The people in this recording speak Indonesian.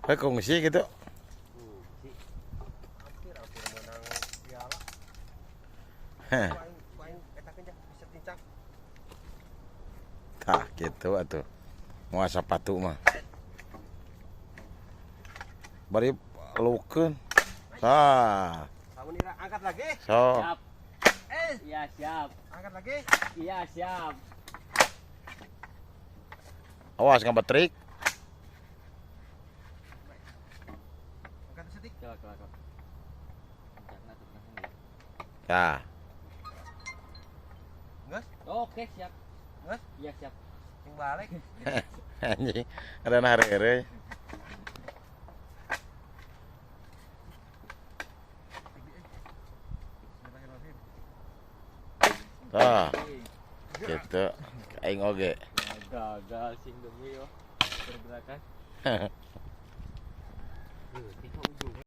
Kongsi gitu. Hampir menang piala. Heh. Main eta kenjak bisa tincak. Tah gitu atuh. Moal sepatu mah. Bari lukeun. Tah. Kamu Nira angkat lagi? So. Siap. Iya siap. Angkat lagi? Iya siap. Awas ngabatrik. Angkat setik. Kelak. Jangan tuh nang. Ya. Nges? Oke siap. Nges? Iya siap. Yang balik. Anjing. Ada nahare-hare. Tah. Gitu. Aing oge. Gagal sing demi yo. Pergerakan.